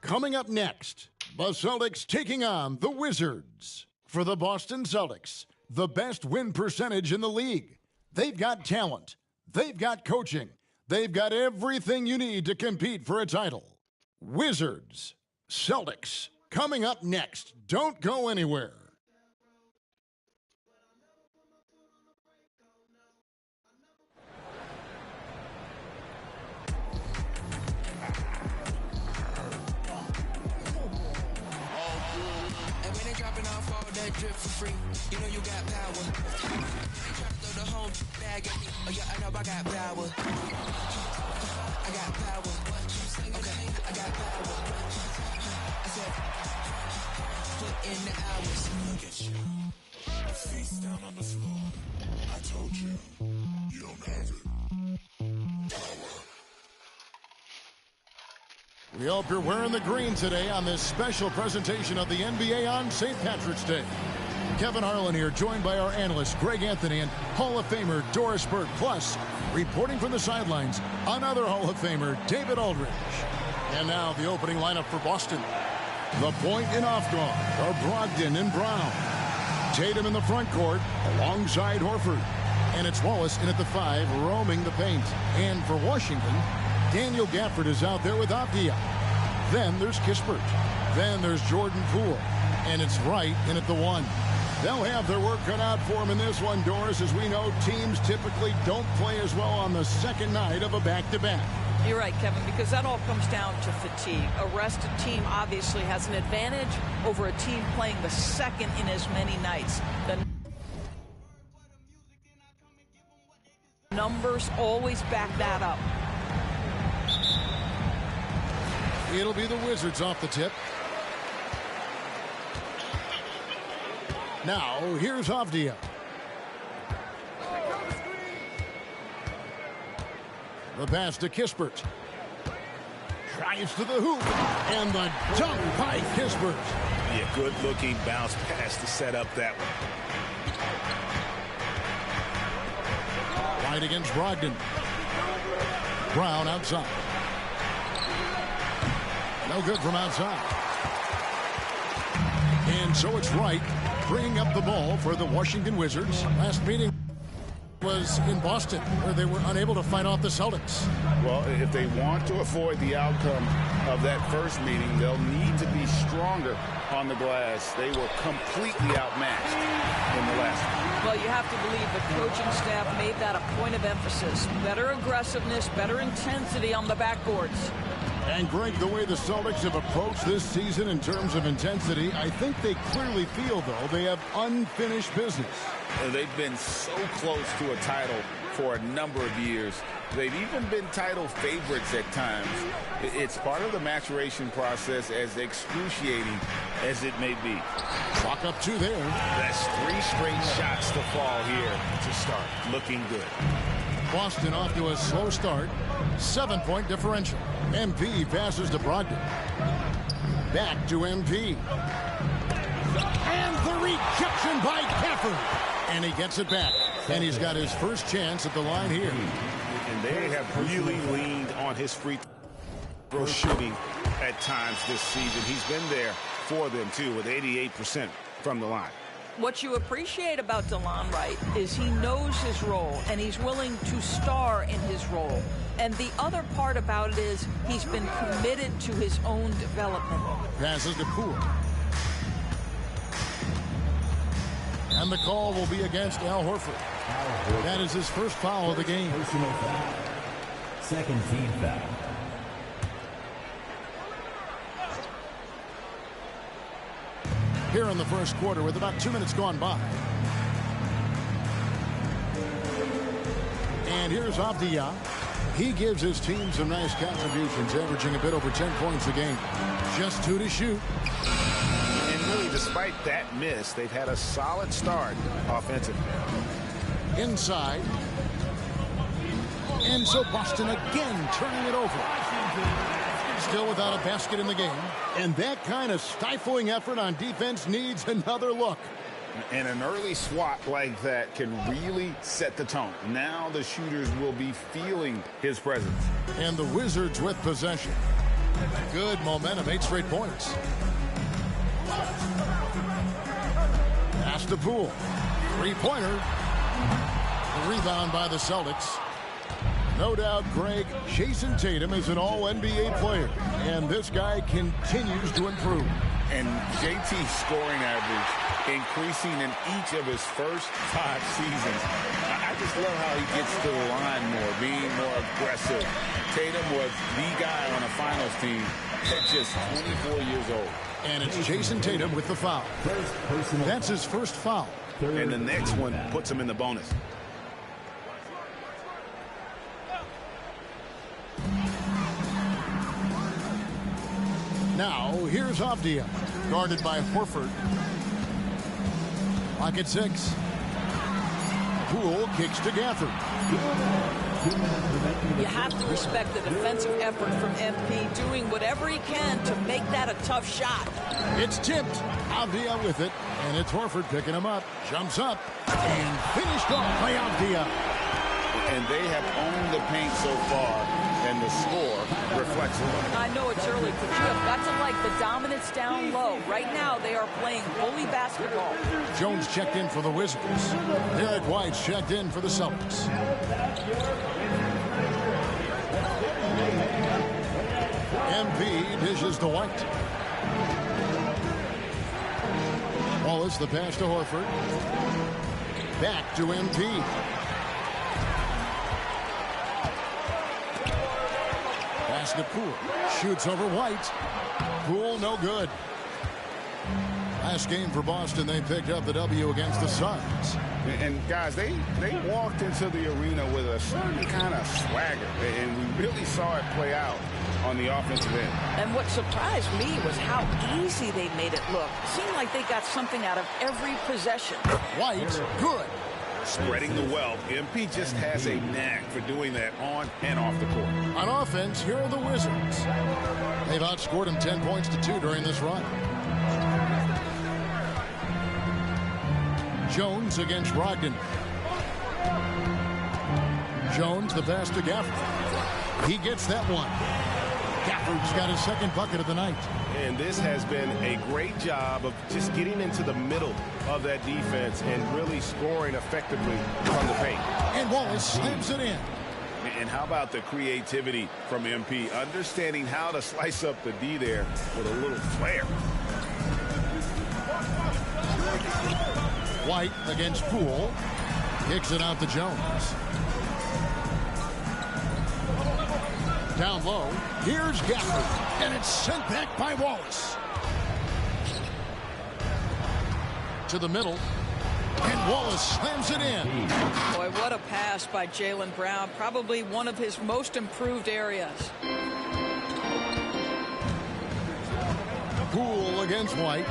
Coming up next, the Celtics taking on the Wizards. For the Boston Celtics, the best win percentage in the league. They've got talent. They've got coaching. They've got everything you need to compete for a title. Wizards, Celtics, coming up next. Don't go anywhere. Drip for free, you know you got power. Try to throw the whole bag at me. Oh yeah, I know I got power. I got power. Okay, I got power. I said, put in the hours. Look at you. Face down on the floor. I told you, you don't have it. Power. We hope you're wearing the green today on this special presentation of the NBA on St. Patrick's Day. Kevin Harlan here, joined by our analyst Greg Anthony and Hall of Famer Doris Burke. Plus, reporting from the sidelines, another Hall of Famer, David Aldridge. And now the opening lineup for Boston. The point and off guard are Brogdon and Brown. Tatum in the front court alongside Horford. And it's Wallace in at the 5, roaming the paint. And for Washington, Daniel Gafford is out there with Avdia. Then there's Kispert. Then there's Jordan Poole. And it's Wright in at the 1. They'll have their work cut out for them in this one, Doris. As we know, teams typically don't play as well on the second night of a back-to-back. You're right, Kevin, because that all comes down to fatigue. A rested team obviously has an advantage over a team playing the second in as many nights. The numbers always back that up. It'll be the Wizards off the tip. Now, here's Avdia. The pass to Kispert. Drives to the hoop. And the dunk by Kispert. Yeah, good-looking bounce pass to set up that one. Right against Brogdon. Brown outside. No good from outside. And so it's Wright bringing up the ball for the Washington Wizards. Last meeting was in Boston, where they were unable to fight off the Celtics. Well, if they want to avoid the outcome of that first meeting, they'll need to be stronger on the glass. They were completely outmatched in the last one. Well, you have to believe the coaching staff made that a point of emphasis. Better aggressiveness, better intensity on the backboards. And Greg, the way the Celtics have approached this season in terms of intensity, I think they clearly feel, though, they have unfinished business. They've been so close to a title for a number of years. They've even been title favorites at times. It's part of the maturation process, as excruciating as it may be. Clock up 2 there. That's 3 straight shots to fall here to start. Looking good. Boston off to a slow start. 7-point differential. MP passes to Brogdon. Back to MP. And the rejection by Gafford. And he gets it back. And he's got his first chance at the line here. And they have really leaned on his free throw shooting at times this season. He's been there for them, too, with 88% from the line. What you appreciate about DeLon Wright is he knows his role, and he's willing to star in his role. And the other part about it is he's been committed to his own development. Passes to Poole. And the call will be against Al Horford. That is his first foul of the game. Personal foul. Second team foul. Here in the first quarter with about 2 minutes gone by. And here's Avdia. He gives his team some nice contributions, averaging a bit over 10 points a game. Just 2 to shoot. And really, despite that miss, they've had a solid start offensively. Inside. And so Boston again turning it over. Still without a basket in the game. And that kind of stifling effort on defense needs another look. And an early swat like that can really set the tone. Now the shooters will be feeling his presence. And the Wizards with possession. Good momentum, 8 straight points. Pass to Poole. Three-pointer. The rebound by the Celtics. No doubt, Greg, Jason Tatum is an all-NBA player, and this guy continues to improve. And JT's scoring average increasing in each of his first 5 seasons. I just love how he gets to the line more, being more aggressive. Tatum was the guy on a finals team at just 24 years old. And it's Jason Tatum with the foul. That's his first foul. And the next one puts him in the bonus. Now, here's Avdia, guarded by Horford. Lock at 6. Poole kicks to Gafford. You have to respect the defensive effort from MP, doing whatever he can to make that a tough shot. It's tipped. Avdia with it, and it's Horford picking him up. Jumps up, and finished off by Avdia. And they have owned the paint so far, and the score reflects it. I know it's early, but you have got to like the dominance down low. Right now, they are playing bully basketball. Jones checked in for the Wizards. Derek White's checked in for the Celtics. MP dishes to White. Wallace the pass to Horford. Back to MP. Pass to Poole. Shoots over White. Poole no good. Last game for Boston, they picked up the W against the Suns. And guys, they walked into the arena with a certain kind of swagger, and we really saw it play out on the offensive end. And what surprised me was how easy they made it look. It seemed like they got something out of every possession. White, good. Spreading the wealth. MP just has a knack for doing that on and off the court. On offense, here are the Wizards. They've outscored them 10 points to 2 during this run. Jones against Brogdon. Jones the pass to Gafford. He gets that one. Gafford's got his second bucket of the night. And this has been a great job of just getting into the middle of that defense and really scoring effectively from the paint. And Wallace slams it in. And how about the creativity from MP, understanding how to slice up the D there with a little flair. White against Poole. Kicks it out to Jones. Down low. Here's Gafford. And it's sent back by Wallace. To the middle. And Wallace slams it in. Boy, what a pass by Jaylen Brown. Probably one of his most improved areas. Poole against White.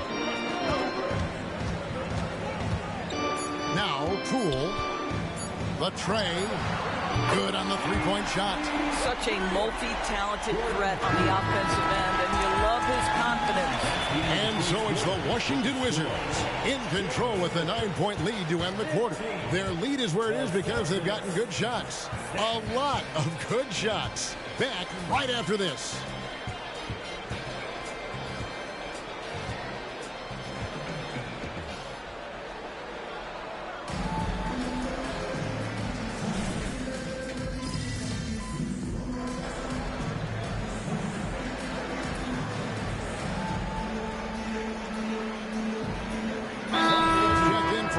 Now Poole. The tray. Good on the three-point shot. Such a multi-talented threat on the offensive end, and you love his confidence. And so it's the Washington Wizards in control with a 9-point lead to end the quarter. Their lead is where it is because they've gotten good shots. A lot of good shots. Back right after this.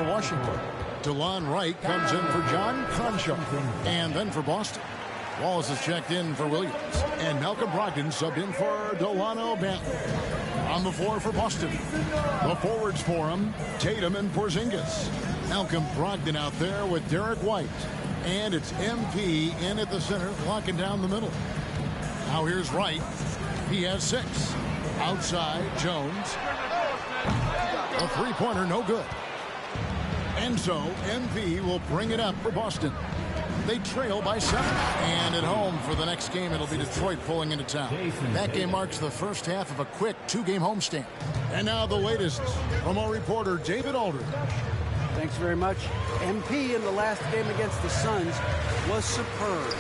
Washington. DeLon Wright comes in for John Concho. And then for Boston, Wallace is checked in for Williams. And Malcolm Brogdon subbed in for Delano Banton. On the floor for Boston, the forwards for him, Tatum and Porzingis. Malcolm Brogdon out there with Derek White. And it's MP in at the center, locking down the middle. Now here's Wright. He has 6. Outside, Jones. A three-pointer, no good. And so, MP will bring it up for Boston. They trail by 7. And at home for the next game, it'll be Detroit pulling into town. That game marks the first half of a quick 2-game homestand. And now the latest from our reporter, David Aldridge. Thanks very much. MP in the last game against the Suns was superb.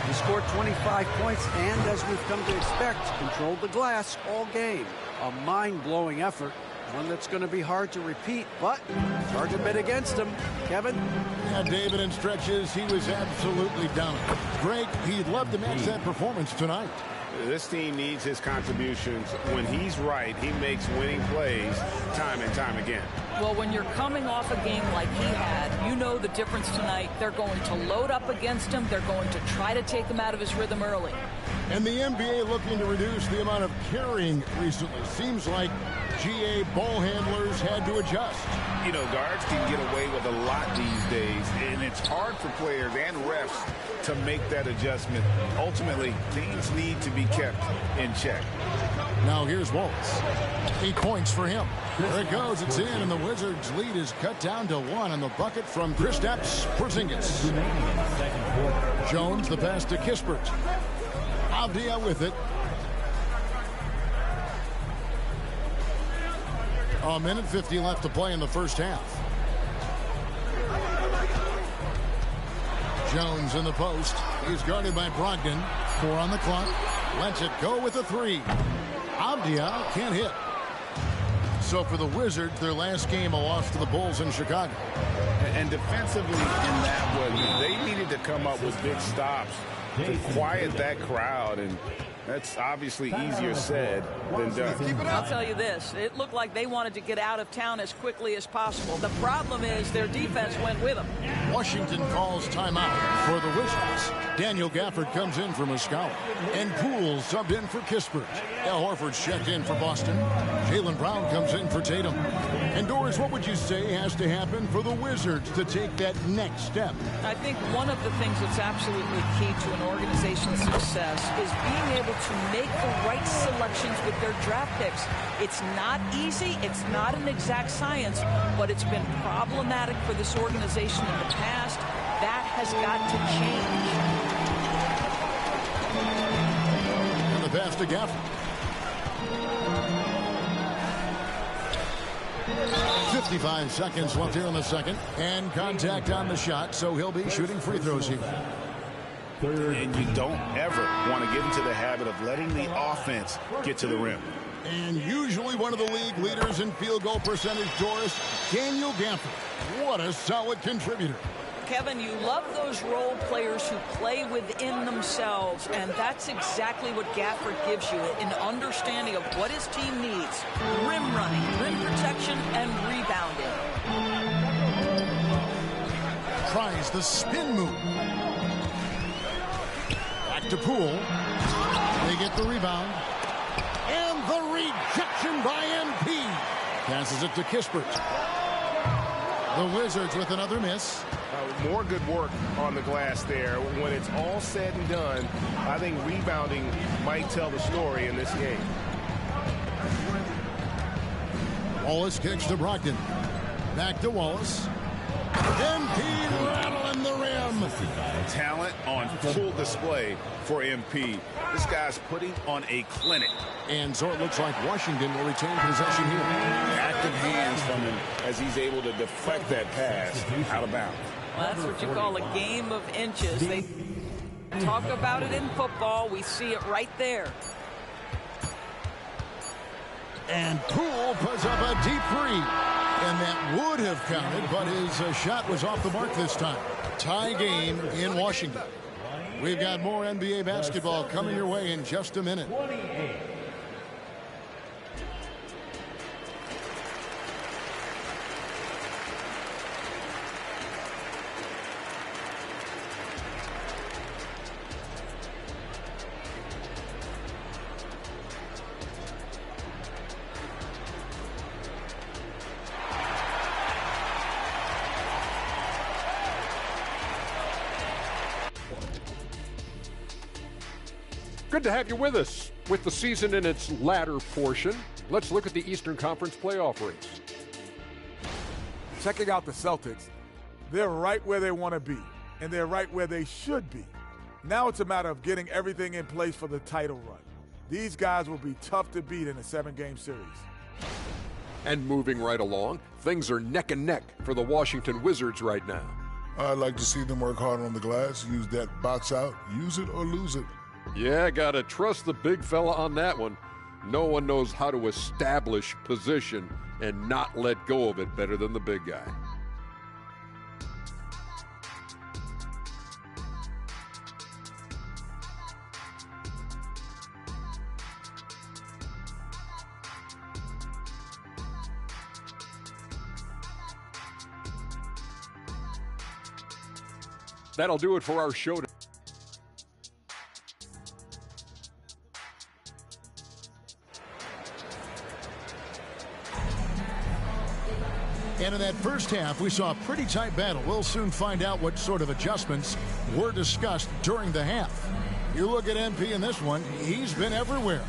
He scored 25 points and, as we've come to expect, controlled the glass all game. A mind-blowing effort, one that's going to be hard to repeat, but it's hard to bet against him. Kevin? Yeah, David, in stretches, he was absolutely dominant. Greg, he'd love to match that performance tonight. This team needs his contributions. When he's right, he makes winning plays time and time again. Well, when you're coming off a game like he had, you know the difference tonight. They're going to load up against him. They're going to try to take him out of his rhythm early. And the NBA looking to reduce the amount of carrying recently. Seems like GA ball handlers had to adjust. You know, guards can get away with a lot these days, and it's hard for players and refs to make that adjustment. Ultimately, things need to be kept in check. Now here's Wallace. 8 points for him. There it goes. It's in, and the Wizards' lead is cut down to 1 on the bucket from Kristaps Porzingis. Jones, the pass to Kispert. Avdia with it. A minute 50 left to play in the first half. Jones in the post. He's guarded by Brogdon. 4 on the clock. Lets it go with a 3. Avdia can't hit. So for the Wizards, their last game, a loss to the Bulls in Chicago. And defensively in that one, they needed to come up with big stops to quiet that crowd, and that's obviously easier said than done. I'll tell you this, it looked like they wanted to get out of town as quickly as possible. The problem is their defense went with them. Washington calls timeout for the Wizards. Daniel Gafford comes in for Muscala. And Poole subbed in for Kispert. Al Horford's checked in for Boston. Jaylen Brown comes in for Tatum. And Doris, what would you say has to happen for the Wizards to take that next step? I think one of the things that's absolutely key to an organization's success is being able to make the right selections with their draft picks. It's not easy, it's not an exact science, but it's been problematic for this organization in the past. That has got to change. And the pass to Gafford. 55 seconds left here in the second. And contact on the shot, so he'll be shooting free throws here. And you don't ever want to get into the habit of letting the offense get to the rim. And usually one of the league leaders in field goal percentage, Doris, Daniel Gafford. What a solid contributor. Kevin, you love those role players who play within themselves, and that's exactly what Gafford gives you, an understanding of what his team needs. Rim running, rim protection, and rebounding. Tries the spin move. Back to Poole. They get the rebound. And the rejection by MP. Passes it to Kispert. The Wizards with another miss. More good work on the glass there. When it's all said and done, I think rebounding might tell the story in this game. Wallace kicks to Brogdon. Back to Wallace. MP rattling the rim. Talent on full display for MP. This guy's putting on a clinic. And so it looks like Washington will retain possession here. Active hands from him as he's able to deflect that pass out of bounds. Well, that's what you call a game of inches. They talk about it in football. We see it right there. And Poole puts up a deep three. And that would have counted, but his shot was off the mark this time. Tie game in Washington. We've got more NBA basketball coming your way in just a minute. Good to have you with us. With the season in its latter portion, let's look at the Eastern Conference playoff race. Checking out the Celtics, they're right where they want to be, and they're right where they should be. Now it's a matter of getting everything in place for the title run. These guys will be tough to beat in a 7-game series. And moving right along, things are neck and neck for the Washington Wizards right now. I'd like to see them work harder on the glass, use that box out, use it or lose it. Yeah, gotta trust the big fella on that one. No one knows how to establish position and not let go of it better than the big guy. That'll do it for our show. And in that first half, we saw a pretty tight battle. We'll soon find out what sort of adjustments were discussed during the half. You look at MP in this one, he's been everywhere.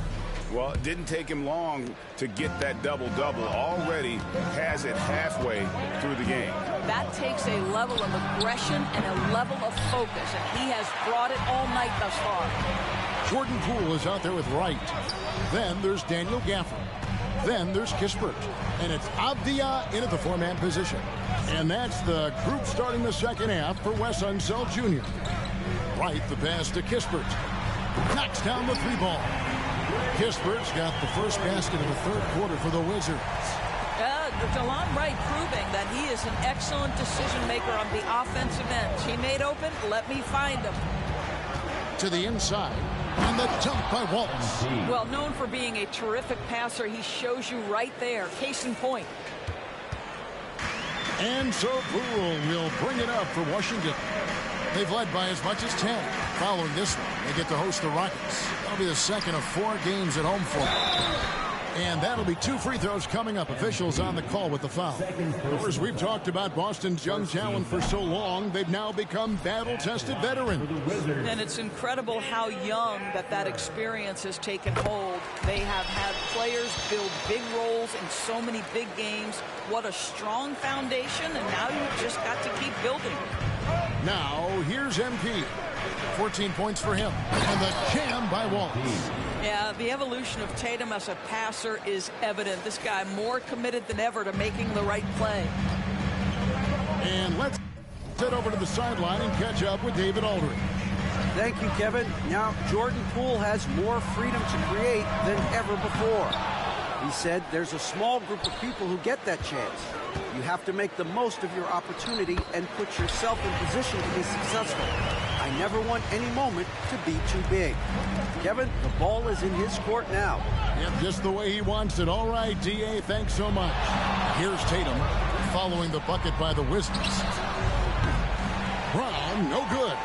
Well, it didn't take him long to get that double-double. Already has it halfway through the game. That takes a level of aggression and a level of focus, and he has brought it all night thus far. Jordan Poole is out there with Wright. Then there's Daniel Gafford. Then there's Kispert. And it's Avdia in at the four-man position. And that's the group starting the second half for Wes Unseld Jr. Wright, the pass to Kispert. Knocks down the three ball. Kispert's got the first basket of the third quarter for the Wizards. DeLon Wright proving that he is an excellent decision maker on the offensive end. He made open, let me find him. To the inside, and the dunk by Waltz. Well, known for being a terrific passer, he shows you right there. Case in point. And so Poole will bring it up for Washington. They've led by as much as 10. Following this one, they get to host the Rockets. That'll be the second of 4 games at home for them. And that'll be 2 free throws coming up. Officials on the call with the foul. As we've talked about Boston's young talent for so long, they've now become battle-tested veterans. And it's incredible how young that experience has taken hold. They have had players build big roles in so many big games. What a strong foundation, and now you've just got to keep building. Now, here's MP. 14 points for him. And the jam by Waltz. Yeah, the evolution of Tatum as a passer is evident. This guy more committed than ever to making the right play. And let's head over to the sideline and catch up with David Aldridge. Thank you, Kevin. Now, Jordan Poole has more freedom to create than ever before. He said there's a small group of people who get that chance. You have to make the most of your opportunity and put yourself in position to be successful. I never want any moment to be too big. Kevin, the ball is in his court now. Yep, just the way he wants it. All right, D.A., thanks so much. Here's Tatum following the bucket by the Wizards. Brown, no good.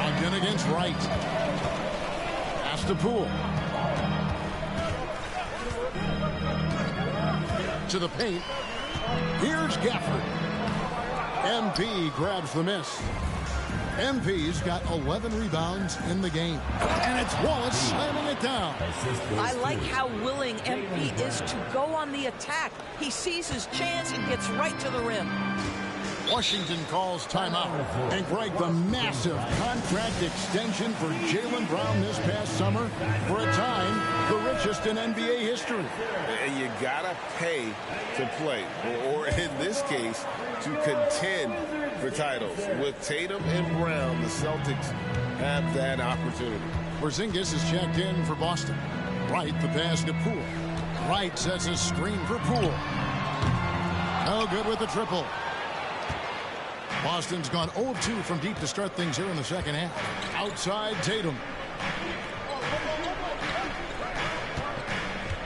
Ogden against Wright. Pass to Poole. To the paint. Here's Gafford. MP grabs the miss. MP's got 11 rebounds in the game. And it's Wallace slamming it down. I like how willing MP is to go on the attack. He sees his chance and gets right to the rim. Washington calls timeout. And Greg, the massive contract extension for Jaylen Brown this past summer, for a time, the richest in NBA history. And you gotta pay to play, or in this case, to contend for titles. With Tatum and Brown, the Celtics have that opportunity. Porzingis is checked in for Boston. Wright, the pass to Poole. Wright sets a screen for Poole. No good with the triple. Boston's gone 0-2 from deep to start things here in the second half. Outside Tatum.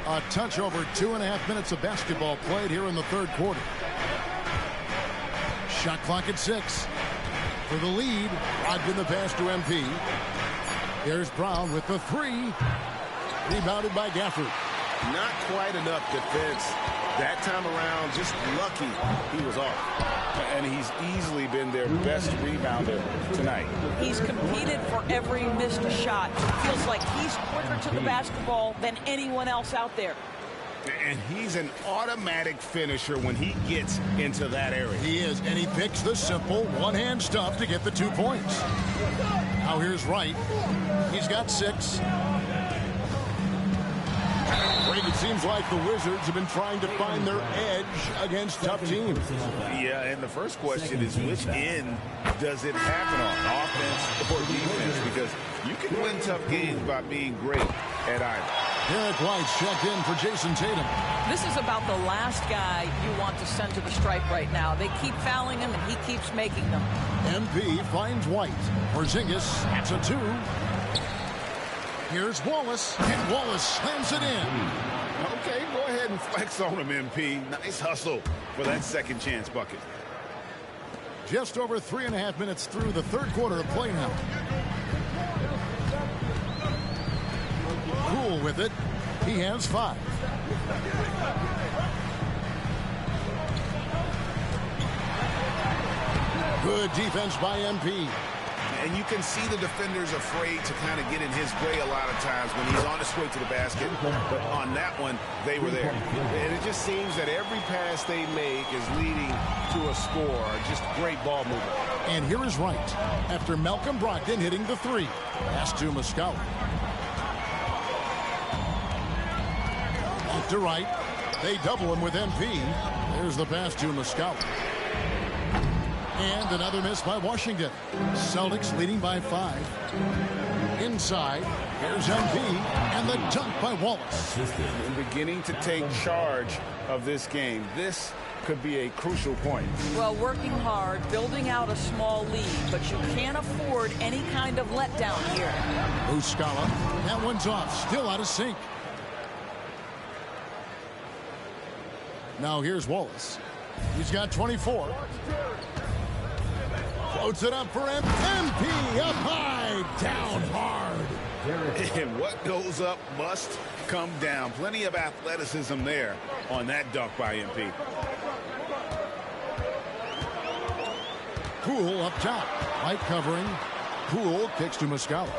A touch over 2.5 minutes of basketball played here in the third quarter. Shot clock at 6. For the lead, Ogden the pass to MP. Here's Brown with the 3. Rebounded by Gafford. Not quite enough defense that time around. Just lucky he was off. And he's easily been their best rebounder tonight. He's competed for every missed shot. Feels like he's quicker to the basketball than anyone else out there. And he's an automatic finisher when he gets into that area. He is, and he picks the simple one-hand stuff to get the 2 points. Now here's Wright. He's got 6. Greg, it seems like the Wizards have been trying to find their edge against tough teams. Yeah, and the first question is, which end does it happen on, offense or defense? Because you can win tough games by being great at either. Derek White's checked in for Jason Tatum. This is about the last guy you want to send to the stripe right now. They keep fouling him, and he keeps making them. MP finds White. Porzingis gets a 2. Here's Wallace, and Wallace slams it in. Okay, go ahead and flex on him, MP. Nice hustle for that second chance bucket. Just over 3.5 minutes through the third quarter of play now. Cool with it. He has 5. Good defense by MP. And you can see the defenders afraid to kind of get in his way a lot of times when he's on his way to the basket. But on that one, they were there. And it just seems that every pass they make is leading to a score. Just great ball movement. And here is Wright after Malcolm Brogdon hitting the 3. Pass to Muscala. Back to Wright. They double him with MP. There's the pass to Muscala. And another miss by Washington. Celtics leading by 5. Inside, here's MP, and the dunk by Wallace. And beginning to take charge of this game. This could be a crucial point. Well, working hard, building out a small lead, but you can't afford any kind of letdown here. Muscala, that one's off, still out of sync. Now here's Wallace. He's got 24. Floats it up for MP, up high, down hard. And what goes up must come down. Plenty of athleticism there on that dunk by MP. Poole up top. Light covering. Poole kicks to Muscala.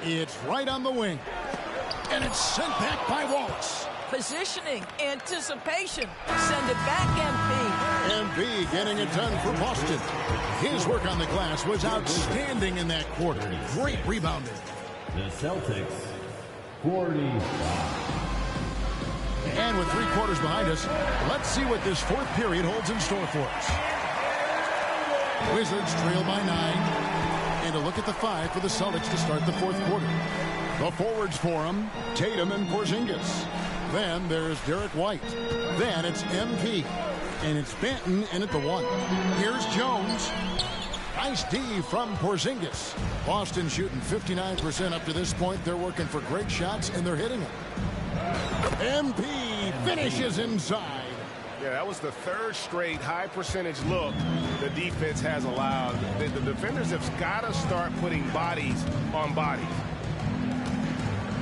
It's right on the wing. And it's sent back by Wallace. Positioning, anticipation. Send it back, MP. MP getting it done for Boston. His work on the glass was outstanding in that quarter. Great rebounding. The Celtics, 45. And with 3 quarters behind us, let's see what this fourth period holds in store for us. Wizards trail by 9. And a look at the 5 for the Celtics to start the fourth quarter. The forwards for them, Tatum and Porzingis. Then there's Derek White. Then it's MP. And it's Benton in at the 1. Here's Jones. Nice D from Porzingis. Boston shooting 59% up to this point. They're working for great shots, and they're hitting them. MP finishes inside. Yeah, that was the 3rd straight high percentage look the defense has allowed. The defenders have got to start putting bodies on bodies.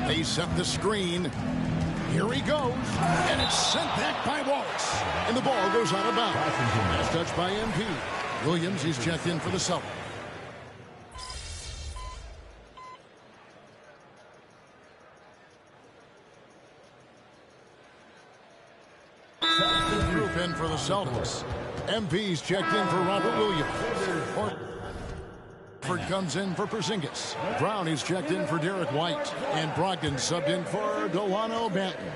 They set the screen. Here he goes. And it's sent back by Wallace. And the ball goes out of bounds. Last touch by MP. Williams, he's checked in for the Celtics. Group in for the Celtics. MP's checked in for Robert Williams. Horford comes in for Porzingis. Brown is checked in for Derek White. And Brogdon subbed in for Delano Banton.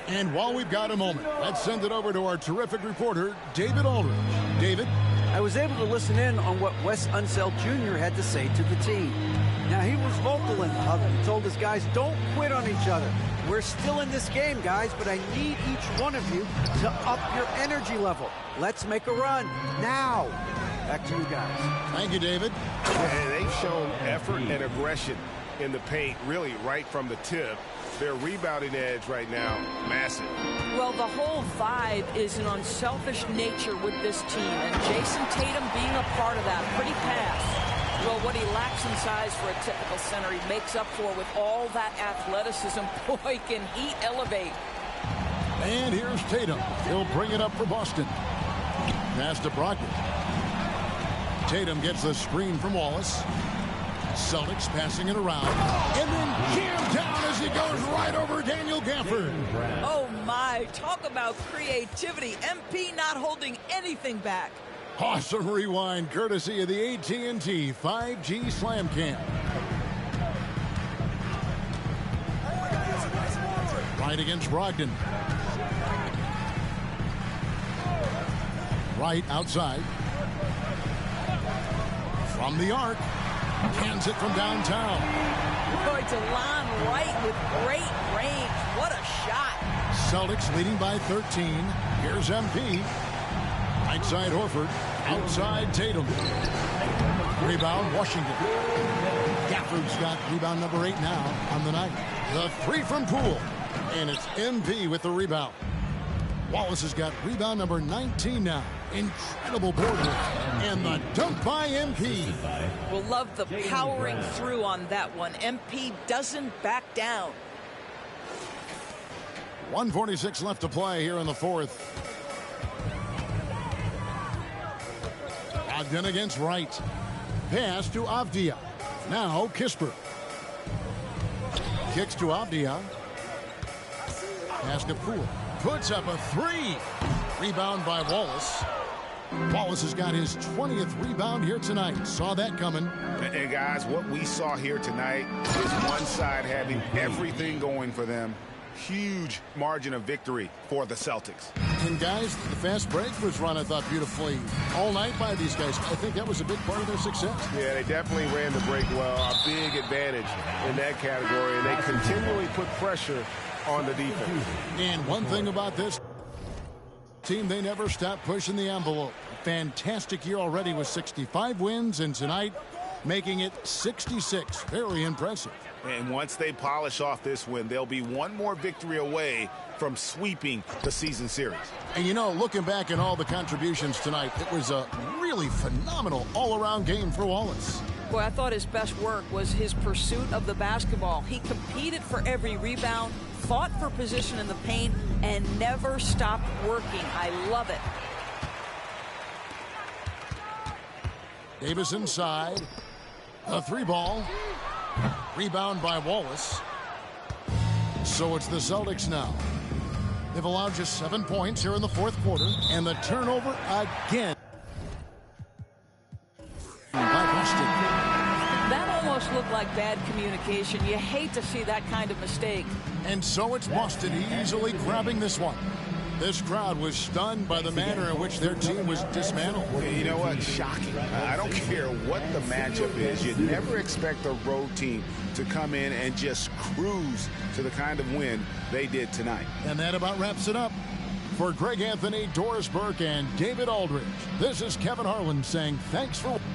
And while we've got a moment, let's send it over to our terrific reporter, David Aldridge. David? I was able to listen in on what Wes Unseld Jr. had to say to the team. Now, he was vocal in the huddle. He told his guys, don't quit on each other. We're still in this game, guys, but I need each one of you to up your energy level. Let's make a run now. Back to you guys. Thank you, David. And they've shown effort and aggression in the paint, really right from the tip. Their rebounding edge right now, massive. Well, the whole vibe is an unselfish nature with this team, and Jason Tatum being a part of that. Pretty pass. Well, what he lacks in size for a typical center, he makes up for with all that athleticism. Boy, can he elevate. And here's Tatum. He'll bring it up for Boston. Pass to Brogdon. Tatum gets the screen from Wallace. Celtics passing it around. And then jammed down as he goes right over Daniel Gafford. Oh, my. Talk about creativity. MP not holding anything back. Awesome rewind courtesy of the AT&T 5G Slam Cam. Right against Brogdon. Right outside. From the arc. Cans it from downtown. Boy, DeLon Wright with great range. What a shot. Celtics leading by 13. Here's MP. Right side Horford. Outside Tatum. Rebound Washington. Gafford's got rebound number 8 now on the night. The three from Poole. And it's MP with the rebound. Wallace has got rebound number 19 now. Incredible board work. And the dunk by MP. We'll love the powering through on that one. MP doesn't back down. 1:46 left to play here in the fourth. Ogden against Wright. Pass to Avdia. Now Kisper. Kicks to Avdia. Pass to Poole. Puts up a three. Rebound by Wallace. Wallace has got his 20th rebound here tonight. Saw that coming. And guys, what we saw here tonight is one side having everything going for them. Huge margin of victory for the Celtics. And guys, the fast break was run, I thought, beautifully all night by these guys. I think that was a big part of their success. Yeah, they definitely ran the break well. A big advantage in that category. And they continually put pressure on the defense. And one thing about this team, they never stop pushing the envelope. Fantastic year already with 65 wins, and tonight making it 66. Very impressive. And once they polish off this win, they'll be one more victory away from sweeping the season series. And you know, looking back at all the contributions tonight, it was a really phenomenal all-around game for Wallace. Boy, I thought his best work was his pursuit of the basketball. He competed for every rebound, fought for position in the paint, and never stopped working. I love it. Davis inside. A three ball. Rebound by Wallace. So it's the Celtics now. They've allowed just 7 points here in the fourth quarter. And the turnover again by Boston. That almost looked like bad communication. You hate to see that kind of mistake. And so it's Boston easily grabbing this one. This crowd was stunned by the manner in which their team was dismantled. You know what? Shocking. I don't care what the matchup is. You'd never expect a road team to come in and just cruise to the kind of win they did tonight. And that about wraps it up. For Greg Anthony, Doris Burke, and David Aldridge, this is Kevin Harlan saying thanks for watching.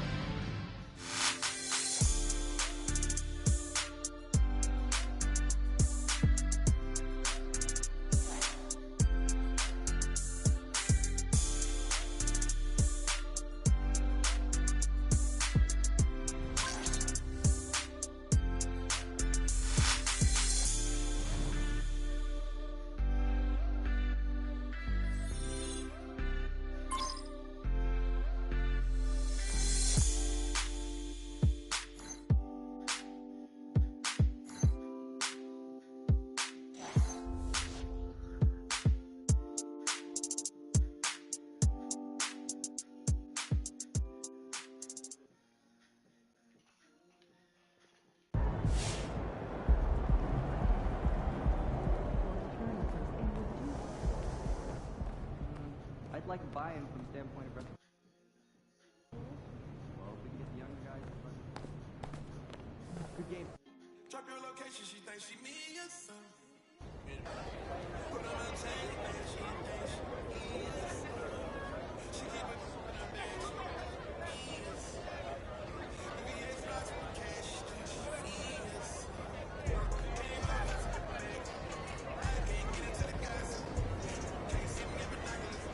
I'd like a buy-in from the standpoint of... Well, if we can get the younger guys... Good game. Drop your location, she thinks she me or something. Put on her chain, she thinks she me or something. She keep it moving her bag, she me or something. VVS lots of cash, she thinks she me or something. Can't buy this bag. I can't get into the gas. Can't see me in binoculars.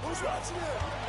Who's watching it?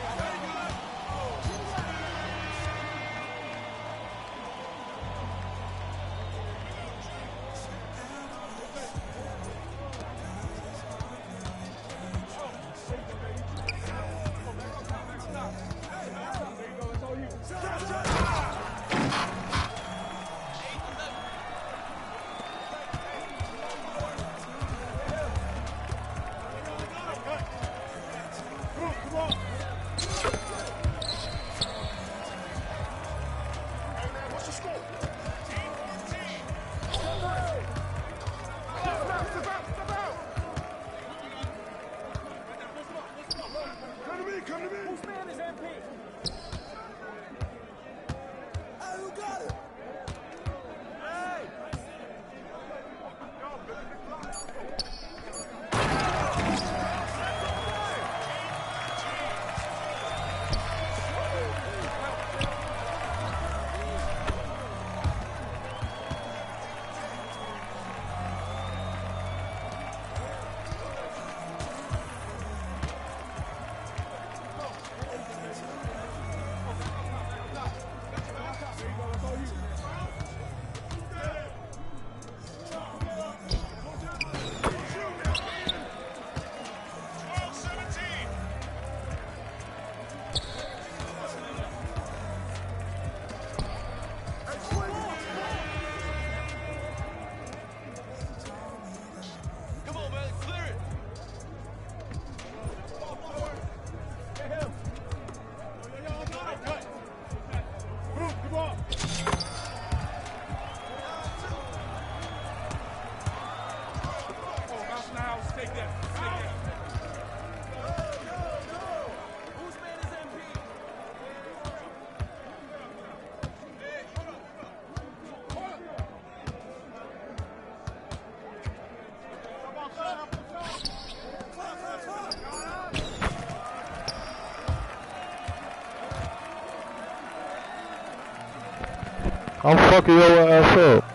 I'm fucking your ass up.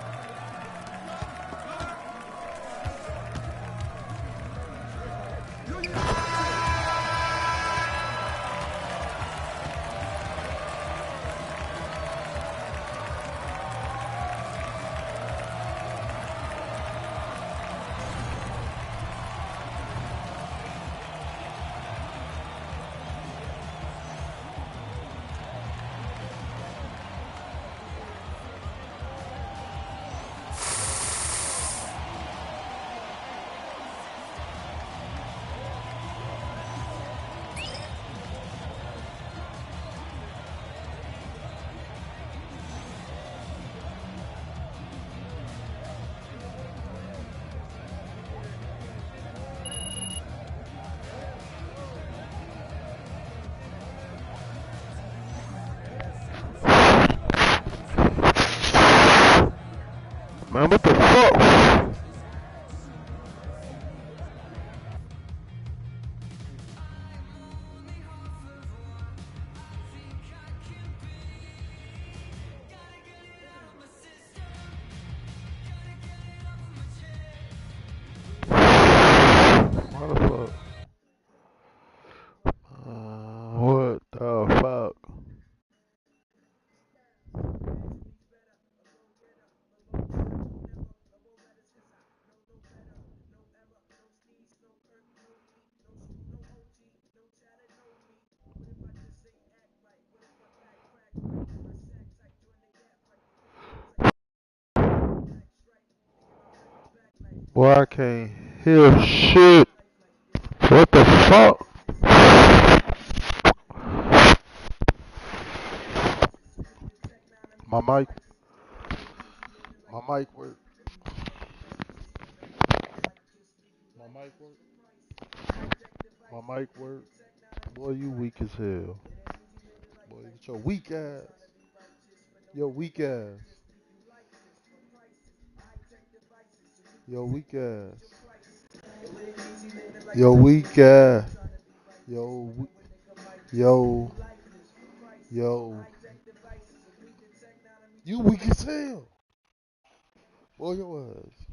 Man, what the fuck? What the fuck? What the fuck? Boy, I can't hear shit. What the fuck? My mic, my mic work. My mic work. My mic work. Boy, you weak as hell. Boy, get your weak ass. Your weak ass. Your weak ass. Your weak ass. Yo, yo, yo. You weak as hell. Boy, your ass.